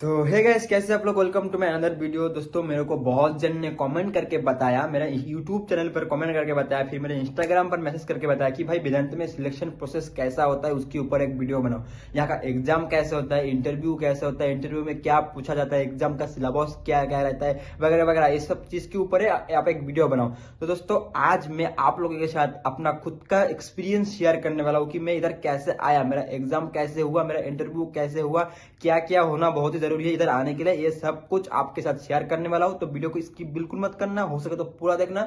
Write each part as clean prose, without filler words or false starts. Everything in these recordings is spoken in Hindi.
तो हे गाइस, कैसे आप लोग। Welcome to my another video. दोस्तों, मेरे को बहुत जन ने कमेंट करके बताया, मेरा यूट्यूब चैनल पर कमेंट करके बताया, फिर मेरे इंस्टाग्राम पर मैसेज करके बताया कि भाई वेदांत में सिलेक्शन प्रोसेस कैसा होता है, उसके ऊपर एक वीडियो बनाओ। यहाँ का एग्जाम कैसे होता है, इंटरव्यू कैसे होता है, इंटरव्यू में क्या पूछा जाता है, एग्जाम का सिलेबस क्या क्या रहता है, वगैरह वगैरह, ये सब चीज के ऊपर है आप एक वीडियो बनाओ। तो दोस्तों, आज मैं आप लोगों के साथ अपना खुद का एक्सपीरियंस शेयर करने वाला हूँ कि मैं इधर कैसे आया, मेरा एग्जाम कैसे हुआ, मेरा इंटरव्यू कैसे हुआ, क्या क्या होना बहुत ही जरूरी है इधर आने के लिए, ये सब कुछ आपके साथ शेयर करने वाला हूं। तो वीडियो को स्किप बिल्कुल मत करना, हो सके तो पूरा देखना,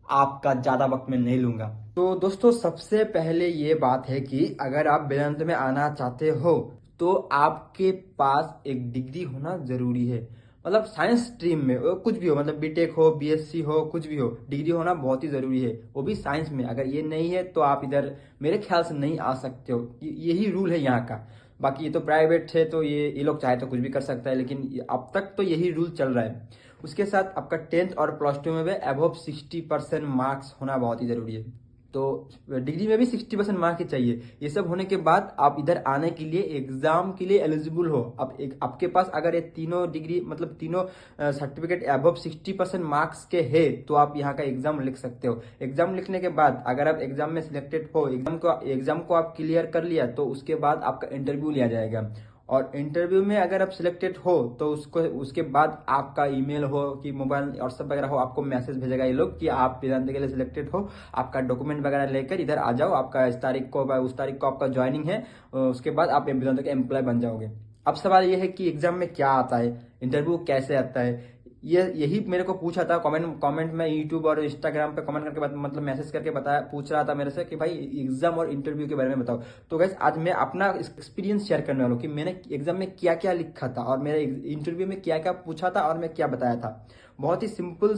आपका ज्यादा वक्त मैं नहीं लूंगा। तो दोस्तों, सबसे पहले ये बात है कि अगर आप वेदांत में आना चाहते हो तो आपके पास एक डिग्री होना जरूरी है। मतलब साइंस स्ट्रीम में कुछ भी हो, मतलब बीटेक हो, बीएससी हो, कुछ भी हो, डिग्री होना बहुत ही जरूरी है, वो भी साइंस में। अगर ये नहीं है तो आप इधर मेरे ख्याल से नहीं आ सकते हो। यही रूल है यहाँ का। बाकी ये तो प्राइवेट है, तो ये लोग चाहे तो कुछ भी कर सकता है, लेकिन अब तक तो यही रूल चल रहा है। उसके साथ आपका 10th और प्लस 2 में भी अबव 60% मार्क्स होना बहुत ही जरूरी है। तो डिग्री में भी 60% मार्क्स ही चाहिए। ये सब होने के बाद आप इधर आने के लिए एग्जाम के लिए एलिजिबल हो। अब एक आपके पास अगर ये तीनों डिग्री, मतलब तीनों सर्टिफिकेट अबव 60% मार्क्स के है, तो आप यहाँ का एग्जाम लिख सकते हो। एग्जाम लिखने के बाद अगर आप एग्जाम में सिलेक्टेड हो, एग्जाम को आप क्लियर कर लिया, तो उसके बाद आपका इंटरव्यू लिया जाएगा। और इंटरव्यू में अगर आप सिलेक्टेड हो तो उसके बाद आपका ईमेल हो कि मोबाइल व्हाट्सएप वगैरह हो, आपको मैसेज भेजेगा ये लोग कि आप वेदांत के लिए सिलेक्टेड हो, आपका डॉक्यूमेंट वगैरह लेकर इधर आ जाओ, आपका इस तारीख को उस तारीख को आपका ज्वाइनिंग है, उसके बाद आप वेदांत के एम्प्लॉय बन जाओगे। अब सवाल ये है कि एग्जाम में क्या आता है, इंटरव्यू कैसे आता है। ये यही मेरे को पूछा था कमेंट में, यूट्यूब और इंस्टाग्राम पे कमेंट करके मतलब मैसेज करके बताया, पूछ रहा था मेरे से कि भाई एग्जाम और इंटरव्यू के बारे में बताओ। तो गैस, आज मैं अपना एक्सपीरियंस शेयर करने वाला हूँ कि मैंने एग्जाम में क्या क्या लिखा था और मेरे इंटरव्यू में क्या क्या पूछा था और मैं क्या बताया था। बहुत ही सिंपल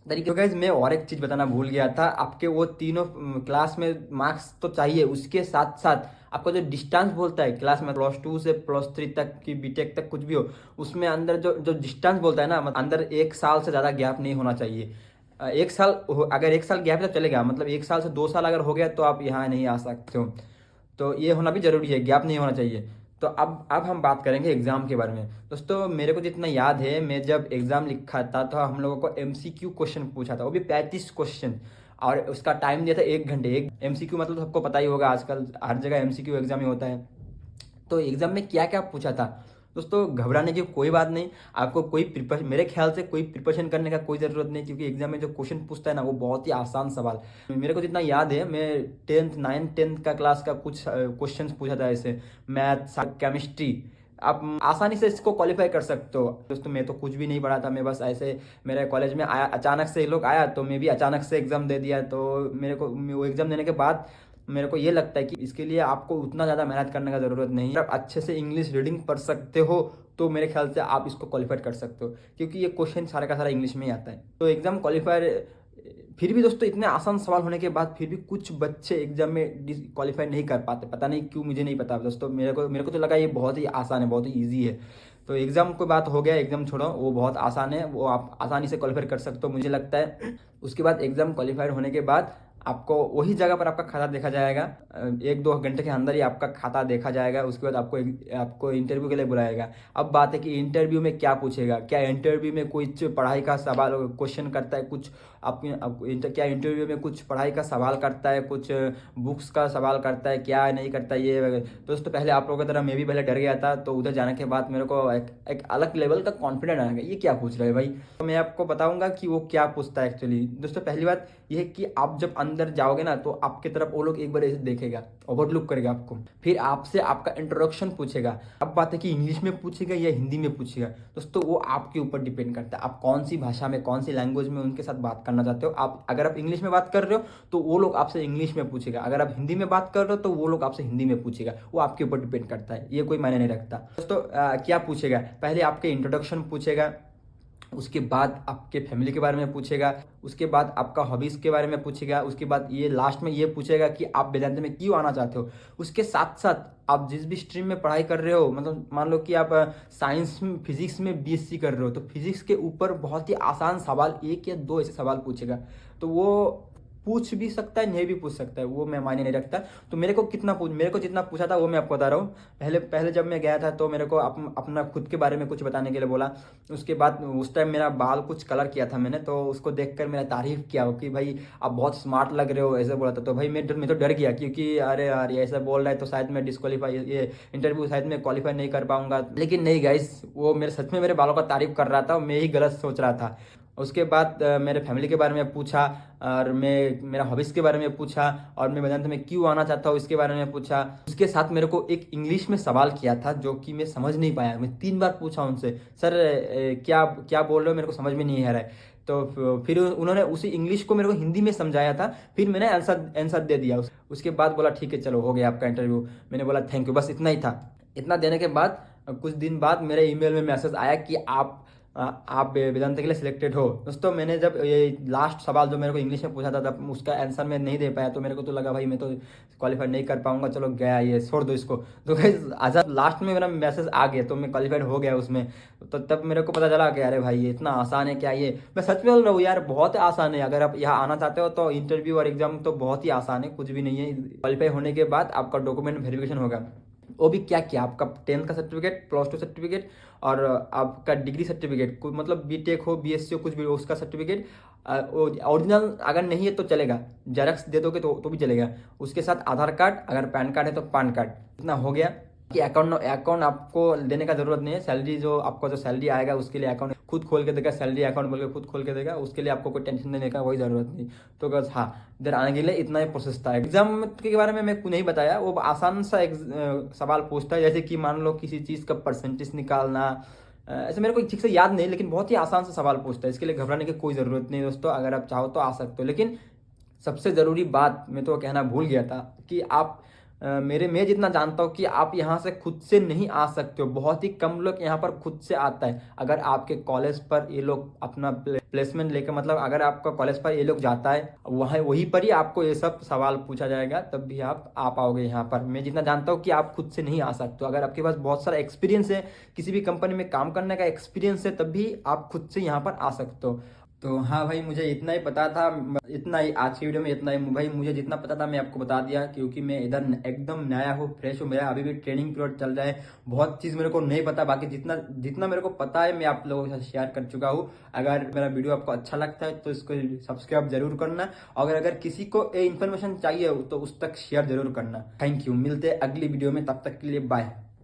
तरीके। गाइज, मैं और एक चीज बताना भूल गया था, आपके वो तीनों क्लास में मार्क्स तो चाहिए, उसके साथ साथ आपका जो डिस्टेंस बोलता है क्लास में, प्लस 2 से प्लस 3 तक की बीटेक तक कुछ भी हो, उसमें अंदर जो जो डिस्टेंस बोलता है ना, मतलब अंदर 1 साल से ज्यादा गैप नहीं होना चाहिए। अगर 1 साल गैप है तो चलेगा, मतलब 1 साल से 2 साल अगर हो गया तो आप यहाँ नहीं आ सकते हो। तो ये होना भी जरूरी है, गैप नहीं होना चाहिए। तो अब हम बात करेंगे एग्जाम के बारे में। दोस्तों, मेरे को जितना याद है, मैं जब एग्जाम लिखा था तो हम लोगों को एमसीक्यू क्वेश्चन पूछा था, वो भी 35 क्वेश्चन, और उसका टाइम दिया था 1 घंटे। एक एमसीक्यू मतलब सबको पता ही होगा, आजकल हर जगह एमसीक्यू एग्जाम ही होता है। तो एग्जाम में क्या क्या पूछा था, दोस्तों घबराने की कोई बात नहीं। आपको कोई प्रिपरेशन, मेरे ख्याल से कोई प्रिपरेशन करने का कोई ज़रूरत नहीं, क्योंकि एग्जाम में जो क्वेश्चन पूछता है ना, वो बहुत ही आसान सवाल। मेरे को जितना याद है, मैं 9th 10th का क्लास का कुछ क्वेश्चंस पूछा था, ऐसे मैथ, केमिस्ट्री। आप आसानी से इसको क्वालिफाई कर सकते हो। दोस्तों, मैं तो कुछ भी नहीं पढ़ा था, मैं बस ऐसे मेरे कॉलेज में आया, अचानक से ये लोग आया तो मैं भी अचानक से एग्जाम दे दिया। तो मेरे को वो एग्जाम देने के बाद मेरे को ये लगता है कि इसके लिए आपको उतना ज़्यादा मेहनत करने का ज़रूरत नहीं है। आप अच्छे से इंग्लिश रीडिंग पढ़ सकते हो तो मेरे ख्याल से आप इसको क्वालिफाई कर सकते हो, क्योंकि ये क्वेश्चन सारा का सारा इंग्लिश में ही आता है। तो एग्जाम क्वालिफायर, फिर भी दोस्तों इतने आसान सवाल होने के बाद फिर भी कुछ बच्चे एग्जाम में क्वालिफाई नहीं कर पाते, पता नहीं क्यों, मुझे नहीं पता दोस्तों। मेरे को तो लगा ये बहुत ही आसान है, बहुत ही ईजी है। तो एग्जाम की बात हो गया, एग्जाम छोड़ो, वो बहुत आसान है, वो आप आसानी से क्वालिफाई कर सकते हो मुझे लगता है। उसके बाद एग्जाम क्वालिफाइड होने के बाद आपको वही जगह पर आपका खाता देखा जाएगा। 1-2 घंटे के अंदर ही आपका खाता देखा जाएगा। उसके बाद आपको इंटरव्यू के लिए बुलाएगा। अब बात है कि इंटरव्यू में क्या पूछेगा, क्या इंटरव्यू में कुछ पढ़ाई का सवाल क्वेश्चन करता है, कुछ क्या इंटरव्यू में कुछ पढ़ाई का सवाल करता है, कुछ बुक्स का सवाल करता है, क्या नहीं करता है, ये वगैरह। दोस्तों, पहले आप लोगों की तरह मैं भी पहले डर गया था, तो उधर जाने के बाद मेरे को एक अलग लेवल का कॉन्फिडेंस आ गया, ये क्या पूछ रहे हैं भाई। तो मैं आपको बताऊंगा कि वो क्या पूछता है एक्चुअली। दोस्तों, पहली बात यह है कि आप जब अंदर जाओगे ना, तो आपकी तरफ वो लोग एक बार ऐसे देखेगा, ओवरलुक करेगा आपको, फिर आपसे आपका इंट्रोडक्शन पूछेगा। अब बात है कि इंग्लिश में पूछेगा या हिंदी में पूछेगा, दोस्तों वो आपके ऊपर डिपेंड करता है, आप कौन सी भाषा में, कौन सी लैंग्वेज में उनके साथ बात करना चाहते हो। अगर आप इंग्लिश में बात कर रहे हो तो वो लोग आपसे इंग्लिश में पूछेगा, अगर आप हिंदी में बात कर रहे हो तो वो लोग आपसे हिंदी में पूछेगा। वो आपके ऊपर डिपेंड करता है, ये कोई मायने नहीं रखता। दोस्तों, क्या पूछेगा, पहले आपके इंट्रोडक्शन पूछेगा, उसके बाद आपके फैमिली के बारे में पूछेगा, उसके बाद आपका हॉबीज़ के बारे में पूछेगा, उसके बाद ये लास्ट में ये पूछेगा कि आप वेदांत में क्यों आना चाहते हो। उसके साथ साथ आप जिस भी स्ट्रीम में पढ़ाई कर रहे हो, मतलब मान लो कि आप साइंस में, फिजिक्स में बीएससी कर रहे हो, तो फिजिक्स के ऊपर बहुत ही आसान सवाल, 1 या 2 ऐसे सवाल पूछेगा। तो वो पूछ भी सकता है, नहीं भी पूछ सकता है, वो मैं मायने नहीं रखता। तो मेरे को जितना पूछा था वो मैं आपको बता रहा हूँ। पहले जब मैं गया था तो मेरे को अपना खुद के बारे में कुछ बताने के लिए बोला। उसके बाद उस टाइम मेरा बाल कुछ कलर किया था मैंने, तो उसको देखकर मेरा तारीफ किया कि भाई आप बहुत स्मार्ट लग रहे हो, ऐसे बोला था। तो भाई मैं तो डर गया, क्योंकि अरे यार ये ऐसा बोल रहा है तो शायद मैं डिस्क्वालीफाई, ये इंटरव्यू शायद मैं क्वालिफाई नहीं कर पाऊंगा। लेकिन नहीं गाइस, वो मेरे सच में मेरे बालों का तारीफ कर रहा था, मैं ही गलत सोच रहा था। उसके बाद मेरे फैमिली के बारे में पूछा, और मैं मेरा हॉबीज़ के बारे में पूछा, और मैं वेदांत में क्यों आना चाहता हूँ इसके बारे में पूछा। उसके साथ मेरे को एक इंग्लिश में सवाल किया था जो कि मैं समझ नहीं पाया। मैं 3 बार पूछा उनसे, सर क्या क्या बोल रहे हो, मेरे को समझ में नहीं आ रहा है। तो फिर उन्होंने उसी इंग्लिश को मेरे को हिंदी में समझाया था, फिर मैंने आंसर दे दिया। उसके बाद बोला ठीक है चलो हो गया आपका इंटरव्यू। मैंने बोला थैंक यू, बस इतना ही था। इतना देने के बाद कुछ दिन बाद मेरे ईमेल में मैसेज आया कि आप वेदांत के लिए सिलेक्टेड हो। दोस्तों मैंने जब ये लास्ट सवाल जो मेरे को इंग्लिश में पूछा था तब उसका आंसर मैं नहीं दे पाया, तो मेरे को तो लगा भाई मैं तो क्वालिफाई नहीं कर पाऊंगा, चलो गया ये, छोड़ दो इसको। तो गाइस आज लास्ट में मेरा मैसेज आ गया तो मैं क्वालिफाइड हो गया उसमें। तो तब मेरे को पता चला कि अरे भाई ये इतना आसान है क्या ये। मैं सच में बोल रहा हूँ यार, बहुत आसान है। अगर आप यहाँ आना चाहते हो तो इंटरव्यू और एग्जाम तो बहुत ही आसान है, कुछ भी नहीं है। क्वालिफाई होने के बाद आपका डॉक्यूमेंट वेरिफिकेशन होगा। वो भी क्या क्या, आपका 10th का सर्टिफिकेट, +2 सर्टिफिकेट, और आपका डिग्री सर्टिफिकेट, मतलब बीटेक हो, बीएससी हो, कुछ भी हो, उसका सर्टिफिकेट। ओरिजिनल अगर नहीं है तो चलेगा, जेरॉक्स दे दोगे तो भी चलेगा। उसके साथ आधार कार्ड, अगर पैन कार्ड है तो पैन कार्ड। इतना हो गया कि अकाउंट आपको देने का जरूरत नहीं है। सैलरी जो आपको जो सैलरी आएगा उसके लिए अकाउंट खुद खोल के देगा, सैलरी अकाउंट बोल के खुद खोल के देगा, उसके लिए आपको कोई टेंशन लेने का कोई जरूरत नहीं। तो बस हाँ, इधर आने के लिए इतना ही प्रोसेस था। एग्जाम के बारे में मैं नहीं बताया, वो आसान सा सवाल पूछता है, जैसे कि मान लो किसी चीज़ का परसेंटेज निकालना। ऐसे मेरे को ठीक से याद नहीं, लेकिन बहुत ही आसान सा सवाल पूछता है। इसके लिए घबराने की कोई ज़रूरत नहीं दोस्तों, अगर आप चाहो तो आ सकते हो। लेकिन सबसे ज़रूरी बात मैं तो कहना भूल गया था कि आप मैं जितना जानता हूँ कि आप यहाँ से खुद से नहीं आ सकते हो। बहुत ही कम लोग यहाँ पर खुद से आता है। अगर आपके कॉलेज पर ये लोग अपना प्लेसमेंट लेकर, मतलब अगर आपका कॉलेज पर ये लोग जाता है वहीं पर ही आपको ये सब सवाल पूछा जाएगा, तब भी आप आ पाओगे यहाँ पर। मैं जितना जानता हूँ कि आप खुद से नहीं आ सकते हो। अगर आपके पास बहुत सारा एक्सपीरियंस है, किसी भी कंपनी में काम करने का एक्सपीरियंस है, तब भी आप खुद से यहाँ पर आ सकते हो। तो हाँ भाई, मुझे इतना ही पता था, इतना ही आज की वीडियो में इतना ही भाई। मुझे जितना पता था मैं आपको बता दिया, क्योंकि मैं इधर एकदम नया हूँ, फ्रेश हूँ। मेरा अभी भी ट्रेनिंग पीरियड चल रहा है, बहुत चीज़ मेरे को नहीं पता। बाकी जितना मेरे को पता है मैं आप लोगों के साथ शेयर कर चुका हूँ। अगर मेरा वीडियो आपको अच्छा लगता है तो इसको सब्सक्राइब जरूर करना, और अगर किसी को ये इन्फॉर्मेशन चाहिए तो उस तक शेयर जरूर करना। थैंक यू, मिलते हैं अगली वीडियो में, तब तक के लिए बाय।